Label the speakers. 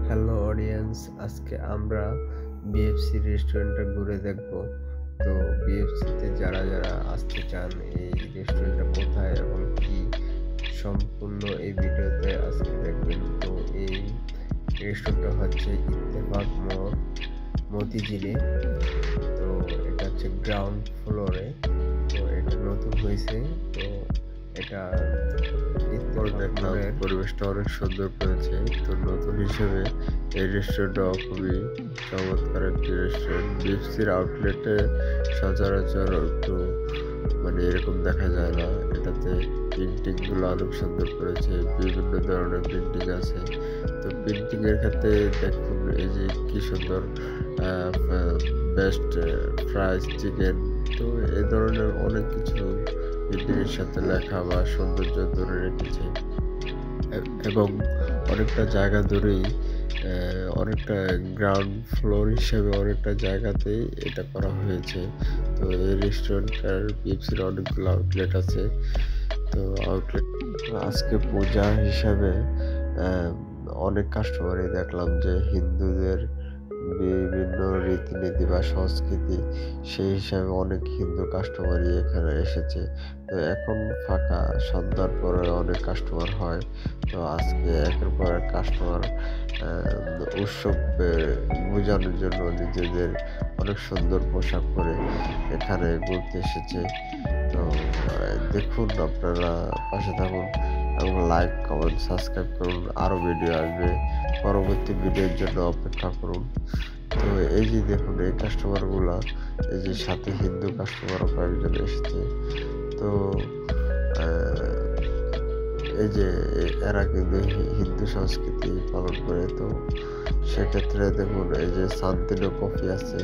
Speaker 1: Hello audience, আজকে আমরা BFC রেস্টুরেন্টটা ঘুরে দেখব। তো বিএফসিতে যারা যারা আসতে চান, এই রেস্টুরেন্টটা কোথায় এবং কি সম্পূর্ণ এই ভিডিওতে আজকে দেখবেন। তো এই রেস্টুরেন্টটা হচ্ছে ইত্তেফাক মোড়, মতিঝিলে। তো এটা হচ্ছে গ্রাউন্ড ফ্লোরে। তো এটা নতুন হয়েছে। তো এটা দেখলাম পরিবেশটা অনেক সুন্দর করেছে। তো নতুন হিসেবে এই রেস্টুরেন্টটাও খুবই চমৎকার একটি রেস্টুরেন্ট। বিএফসির আউটলেটে সচরাচর একটু এরকম দেখা যায় না। এটাতে প্রিন্টিংগুলো অনেক সুন্দর করেছে, বিভিন্ন ধরনের প্রিন্টিং আছে। তো প্রিন্টিংয়ের ক্ষেত্রে দেখুন, এই যে কি সুন্দর বেস্ট ফ্রাইজ চিকেন। তো এই ধরনের অনেক কিছু প্রিন্টিংয়ের সাথে লেখা বা সৌন্দর্য ধরে রেখেছে এবং অনেকটা জায়গা ধরেই অনেকটা গ্রাউন্ড ফ্লোর হিসেবে অনেকটা জায়গাতেই এটা করা হয়েছে। তো এই রেস্টুরেন্টটার বিএফসির অনেকগুলো আউটলেট আছে। তো আউটলেট আজকে পূজা হিসাবে অনেক কাস্টমারই দেখলাম যে হিন্দুদের বিভিন্ন রীতিনীতি বা সংস্কৃতি, সেই হিসাবে অনেক হিন্দু কাস্টমারই এখানে এসেছে। তো এখন ফাঁকা, সন্ধ্যার পরে অনেক কাস্টমার হয়। তো আজকে একের পর এক কাস্টমার উৎসব বোঝানোর জন্য নিজেদের অনেক সুন্দর পোশাক পরে এখানে ঘুরতে এসেছে। তো দেখুন, আপনারা পাশে থাকুন এবং লাইক, কমেন্ট, সাবস্ক্রাইব করুন। আরও ভিডিও আসবে, পরবর্তী ভিডিওর জন্য অপেক্ষা করুন। তো এই যে দেখুন, এই কাস্টমারগুলা, এই যে সাথে হিন্দু কাস্টমারও কয়েকজন এসেছে। তো এই যে এরা কিন্তু হিন্দু সংস্কৃতি পালন করে। তো সেক্ষেত্রে দেখুন, এই যে শান্তিনো কফি আছে।